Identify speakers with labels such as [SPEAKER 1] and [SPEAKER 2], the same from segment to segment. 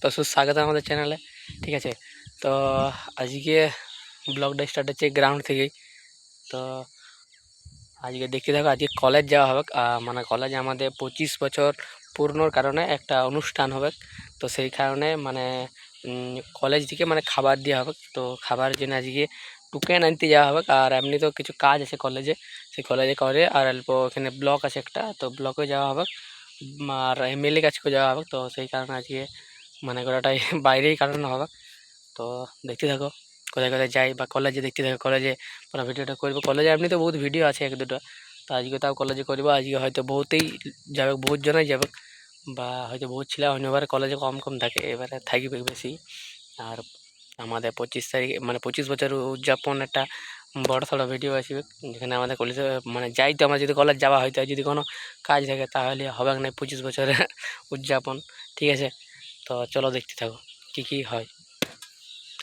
[SPEAKER 1] তো সুস্বাগত আমাদের চ্যানেলে। ঠিক আছে, তো আজকে ব্লগটা স্টার্ট হচ্ছে গ্রাউন্ড থেকেই। তো আজকে দেখতে থাকো, আজকে কলেজ যাওয়া হবে, মানে কলেজে আমাদের 25 বছর পূর্ণর কারণে একটা অনুষ্ঠান হবে। তো সেই কারণে মানে কলেজ থেকে মানে খাবার দেওয়া হবে। তো খাবারের জন্য আজকে টুকেন আনতে যাওয়া হবে। আর এমনি তো কিছু কাজ আছে কলেজে, সেই কলেজে করে আর অল্প এখানে ব্লক আছে একটা, তো ব্লকে যাওয়া হবে আর এমএলএ কাছকে যাওয়া হবে। তো সেই কারণে আজকে মানে গোটাটাই বাইরেই কাটানো হবে। তো দেখতে থাকো কোথায় কোথায় যাই, বা কলেজে দেখতে থাকো, কলেজে পুরো ভিডিওটা করবো। কলেজে এমনি তো বহুত ভিডিও আছে এক দুটো, তো আজকে তাও কলেজে করবো। আজকে হয়তো বহুতেই যাবে, বহুত জনাই যাবে, বা হয়তো বহুত ছিল অন্যবারে কলেজে কম কম থাকে, এবারে থাকবে বেশি। আর আমাদের 25 তারিখ মানে 25 বছর উদযাপন একটা বড় সড়ো ভিডিও আসবে, যেখানে আমাদের কলেজে মানে যাই, তো আমার যদি কলেজ যাওয়া হয়তো যদি কোনো কাজ থাকে তাহলে হবে না 25 বছরের উদযাপন। ঠিক আছে, তো চলো দেখতে থাকো কী কী হয়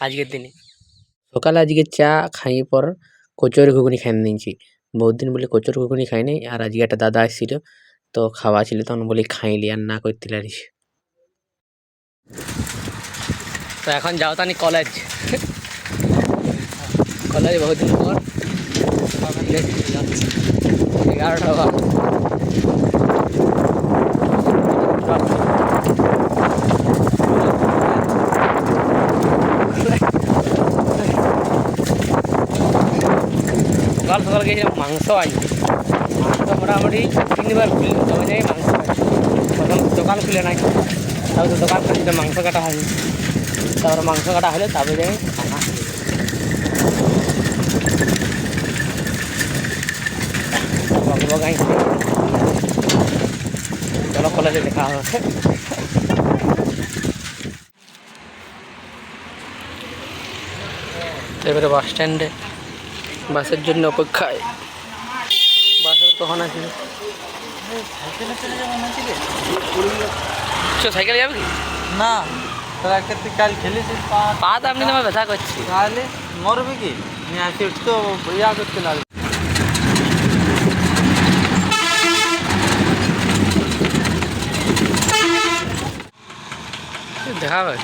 [SPEAKER 1] আজকের দিনে। সকালে আজকে চা খাই পর কচুরি ঘুগনি খাই নিয়েছি, বহুত দিন বলে কচুরি ঘুগনি খাই নাই। আর আজকে একটা দাদা আসছিল, তো খাওয়া ছিল, তখন বলি খাইলি আর না করতে পারিস। তো এখন যাও তানি কলেজ, কলেজ বহুত দিন পর 11টা বার। সকাল সকাল গিয়েছিলাম মাংস আনছি, মাংস মোটামুটি 3বার খুলে তবে যাই মাংস খাচ্ছি। প্রথম দোকান খুলে নাই, তারপরে দোকান খুলে মাংস কাটা হয়নি, তারপরে মাংস কাটা হলে তারপরে যাই খানা। চলো কলেজে দেখা হবে। এবারে বাস স্ট্যান্ডে বাসের জন্য অপেক্ষায়, বাসের কখন আসবে? সাইকেলে যাবে কি
[SPEAKER 2] না, তোরা ক্ষেত্রে কাল খেলেছিস
[SPEAKER 1] পা তো আপনি তোমার ব্যথা করছি,
[SPEAKER 2] তাহলে মরবে কি নিয়ে আসি তো ইয়া করতে লাগবে।
[SPEAKER 1] দেখা হবে।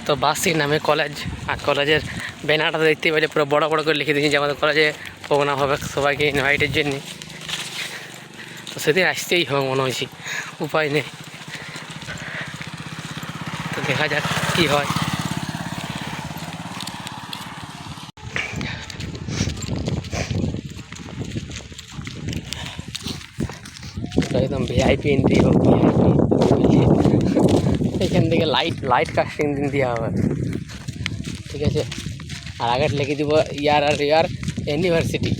[SPEAKER 1] তো বাস থেকে নামে কলেজ, আর কলেজের ব্যানারটা দেখতে পাইলে পুরো বড় বড় করে লিখে দিয়েছি যে আমাদের কলেজে প্রোগ্রাম হবে, সবাইকে ইনভাইটের জন্য। তো সেদিন আসতেই হবে মনে হয়েছি, উপায় নেই। তো দেখা যাক কী হয়। একদম ভিআইপি এন্ট্রি হোক, ভিআইপি। এখান থেকে লাইট লাইট কাস্টিং দিন দেওয়া হবে। ঠিক আছে, আর আগে লিখে দিব ইয়ার আর ইয়ার ইউনিভার্সিটি।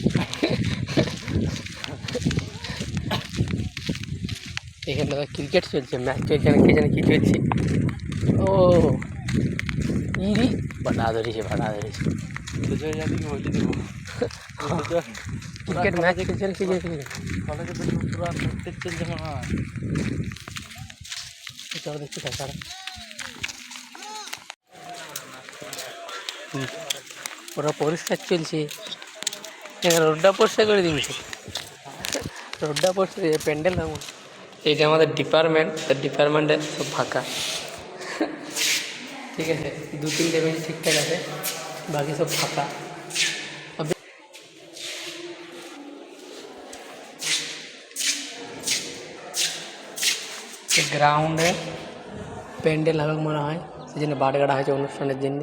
[SPEAKER 1] এখানে ক্রিকেট চলছে, ম্যাচ চলছে না, কে জানে কী চলছে। ও ইরি বাটা ধরেছে, বাটা ধরেছে। ক্রিকেট ম্যাচ চলছে না, কে জানে
[SPEAKER 2] কলেজে পুরো প্রত্যেক চলছে মনে হয়।
[SPEAKER 1] এটাও দেখতে থাকা পুরো পরিষ্কার চলছে, রোডটা পরিষ্কার করে দিয়েছে, রোডটা পরিষ্কার প্যান্ডেল এমন। এইটা আমাদের ডিপার্টমেন্ট, ডিপার্টমেন্টে সব ফাঁকা। ঠিক আছে, 2-3টে বেঞ্চ ঠিকঠাক আছে, বাকি সব ফাঁকা। গ্রাউন্ডে প্যান্ডেল হবে মনে হয়, সেই জন্য বাড়ি গাড়া হয়েছে অনুষ্ঠানের জন্য।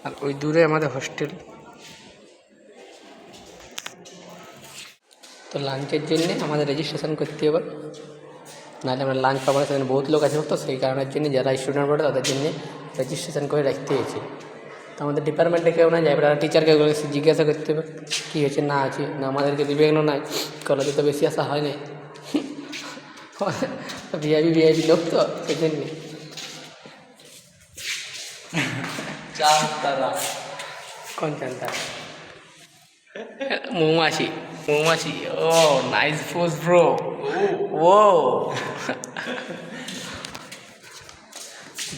[SPEAKER 1] আর ওই দূরে আমাদের হোস্টেল। তো লাঞ্চের জন্যে আমাদের রেজিস্ট্রেশন করতে হবে, নাহলে আমরা লাঞ্চ পাবো না। সেখানে বহুত লোক আছে, তো সেই কারণের জন্য যারা স্টুডেন্ট পড়ে তাদের জন্য রেজিস্ট্রেশন করে রাখতে হয়েছে। তো আমাদের ডিপার্টমেন্টে কেউ না যায়, এবার টিচারকে জিজ্ঞাসা করতে হবে কী হয়েছে না আছে, না আমাদেরকে দিবে কেন নাই, কলেজে তো বেশি আসা হয় না, ভিআইপি ভিআইপি লোক তো সেই জন্যে। কোন চান্তা? মৌমাছি, মৌমাছি। ও নাইস পোজ ব্রো। ও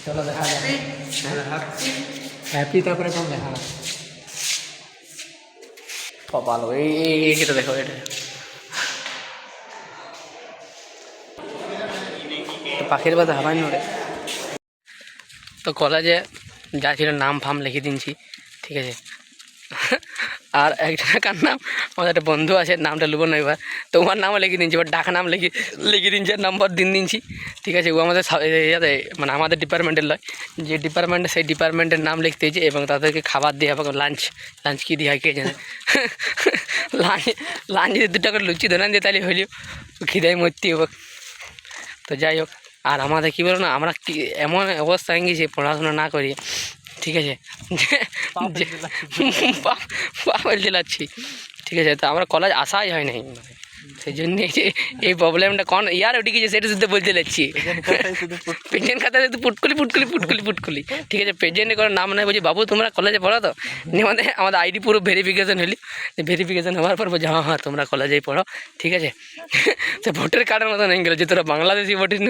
[SPEAKER 1] চলো দেখা যাক। হ্যাপি তারপরে কোন দেখা না ভালো। এই এটা দেখো, এটা পাখির বাদে হাবাই নড়ে। তো কলেজে যা ছিল নাম ফাম লিখে দিনছি, ঠিক আছে। আর একজনের নাম, আমাদের একটা বন্ধু আছে, নামটা লুবো না এবার, তো ওর নামও লিখে দিনছি, ওর ডাকা নাম লিখে দিনছি, নম্বর দিনছি, ঠিক আছে। ও আমাদের ইয়াতে মানে আমাদের ডিপার্টমেন্টের লয়, যে ডিপার্টমেন্টে সেই ডিপার্টমেন্টের নাম লিখতে হয়েছে এবং তাদেরকে খাবার দিয়ে হবে লাঞ্চ কী দিয়ে হয় কে জানে। লাঞ্চ যদি 2টা করে লুচি ধরান দিয়ে তাহলে হইলেও খিদায় মরতে হবে। তো যাই হোক, আর আমাদের কী বলো না, আমরা কি এমন অবস্থা হয়ে গেছি পড়াশোনা না করি, ঠিক আছে, পা ফেলতে লাগছি, ঠিক আছে। তো আমরা কলেজ আসাই হয় নাই, সেই জন্য এই প্রবলেমটা কোন ইয়ার ওটি গেছে সেটা শুধু বলতে লাগছি। প্রেজেন্ট খাতা শুধু পুটকুলি, ঠিক আছে। প্রেজেন্টে কোনো নাম নাই, বলছি বাবু তোমরা কলেজে পড়ো তো, আমাদের আইডি পুরো ভেরিফিকেশন হলি, ভেরিফিকেশন হওয়ার পর বলছি হ্যাঁ তোমরা কলেজেই পড়ো, ঠিক আছে। সে ভোটের কার্ডের মতো নেই গেলো যে তোরা বাংলাদেশি ভোটিস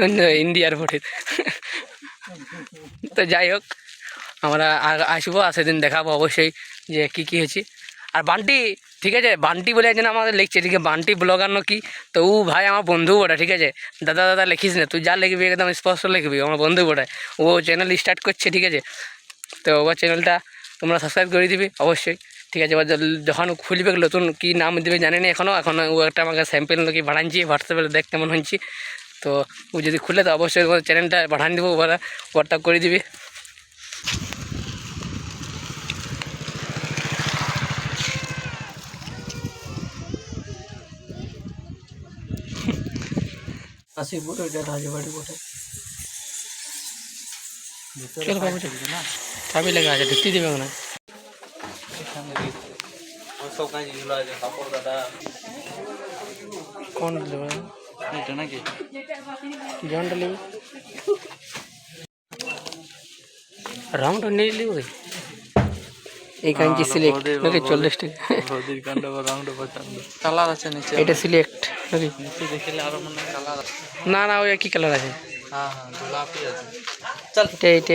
[SPEAKER 1] ইন্ডিয়ার ভোটিস। তো যাই হোক, আমরা আসবো, আর সেদিন দেখাবো অবশ্যই যে কী হয়েছে। আর বান্টি, ঠিক আছে, বান্টি বলে একজন আমাদের লিখছে, ঠিক আছে, বান্টি ব্লগার কি, তো ও ভাই আমার বন্ধু ওটা, ঠিক আছে। দাদা লিখিস না, তুই যা লিখবি একদম স্পষ্ট লিখবি, আমার বন্ধু ওটায়, ও চ্যানেল স্টার্ট করছে, ঠিক আছে। তো ওর চ্যানেলটা তোমরা সাবস্ক্রাইব করে দিবি অবশ্যই, ঠিক আছে। এবার যখন খুলবে নতুন কী নাম দেবে জানি না এখনও ও একটা আমাকে স্যাম্পেল নাকি বাড়াচ্ছি, হোয়াটসঅ্যাপে দেখ কেমন হচ্ছে। তো ও যদি খুলে তো অবশ্যই তোমার চ্যানেলটা বাড়ান দেবো, ওরা হোয়াটসঅ্যাপ করে দিবি। কাশীপুর ওইটা রাজবাড়ি বটে, চাবি লেগে আছে, ঢুকতে দেবে না। কোন দেবে
[SPEAKER 2] এটা নাকি
[SPEAKER 1] জনটা নেবে, রাউন্ডটা নিয়ে নেবে। এই কাঞ্চি সিলেক্ট নাকি 40 টাকা
[SPEAKER 2] কালার আছে নিচে,
[SPEAKER 1] এটা সিলেক্ট নাকি?
[SPEAKER 2] নিচে দেখলে আরো মনে হয় কালার আছে।
[SPEAKER 1] না ওই একই কালার আছে।
[SPEAKER 2] হ্যাঁ গোলাপি আছে।
[SPEAKER 1] চল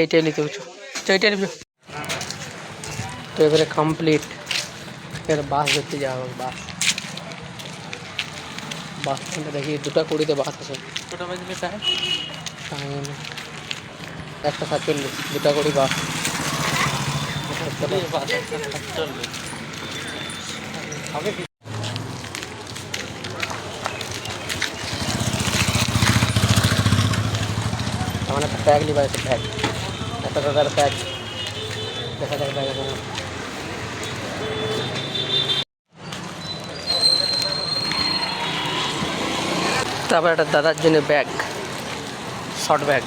[SPEAKER 1] এটা নিতে হচ্ছে, এটা নিবি। তো এবারে কমপ্লিট, এবার বাস ধরতে যাওয়া হবে। বাস স্ট্যান্ডে দেখি 2:20 বাস আছে।
[SPEAKER 2] কটা বাজলে টাইম?
[SPEAKER 1] 1:47, 2:20 বাস। আমার একটা ব্যাগ নিবা, একটা ব্যাগ, একটা দাদার ব্যাগ, দেখা যাক ব্যাগ আছে। তারপর একটা দাদার জন্য ব্যাগ, শর্ট ব্যাগ,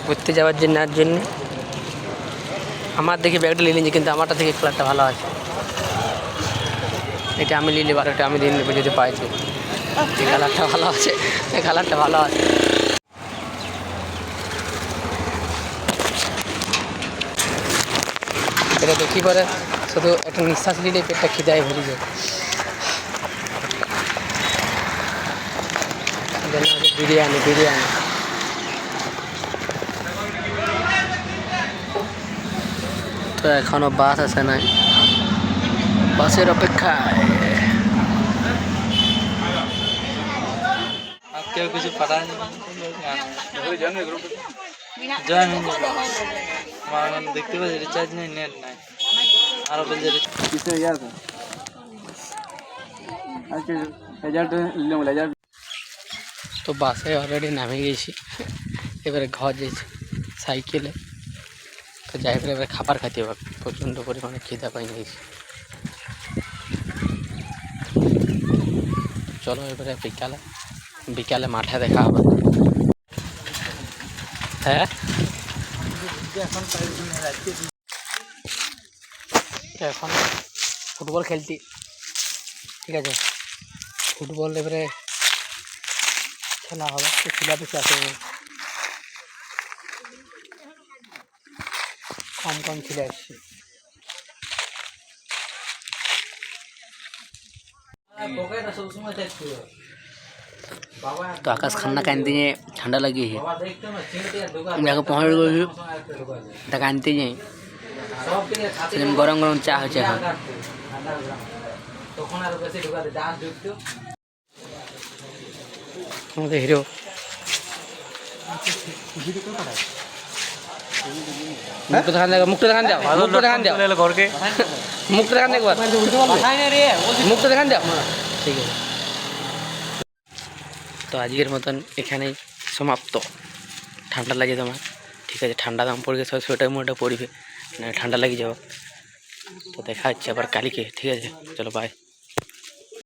[SPEAKER 1] ঘুরতে যাওয়ার জন্য। আর জন্য আমার দেখি ব্যাগটা নিয়ে নিয়েছি, কিন্তু আমারটা থেকে কালারটা ভালো আছে, এটা আমি নিয়ে নেবার, এটা আমি নিয়ে নেবো যদি পাইছি। এই কালারটা ভালো আছে, এই কালারটা ভালো আছে। এটা দেখি পরে শুধু একটা নিঃশ্বাস নিলেই পেটটা খিদায় ভরে যায়। বিরিয়ানি তো এখনো বাস আসে নাই, বাসের অপেক্ষায়।
[SPEAKER 2] কেউ কিছু পাঠায় দেখতে পাচ্ছি রিচার্জ নেই, নেট নাই, আরো বলছে
[SPEAKER 1] তো বাসে অলরেডি নামে গেছি, এবারে ঘর যেছি সাইকেলে। তো যাই করে এবারে খাবার খাইতে হবে, প্রচণ্ড পরিমাণে খিদা পাই গেছি। চলো এবারে বিকালে মাঠে দেখা হবে। হ্যাঁ এখন ফুটবল খেলতি, ঠিক আছে। ফুটবল এবারে খেলা হবে, তো সিলেবাস আছে কম ছেলে আসছে। তো আকাশ খান্না কানতে নিয়ে ঠান্ডা লাগিয়েছে, দেখো 15 তা কানতে যাই, গরম চা হচ্ছে এখন। আমাদের হিরো মুখটা দেখান দেখো, মুখটা দেখান দাও, মুখটা দেখান দাও,
[SPEAKER 2] ঘরকে
[SPEAKER 1] মুখটা দেখান দেখো, মুখটা দেখান দাও। ঠিক আছে, তো আজকের মতন এখানেই সমাপ্ত। ঠান্ডা লাগে তোমার, ঠিক আছে, ঠান্ডা দাম পড়বে, সব সোয়েটার মোটা পড়বে, না ঠান্ডা লেগে যাবো। তো দেখা হচ্ছে আবার কালকে, ঠিক আছে, চলো বাই।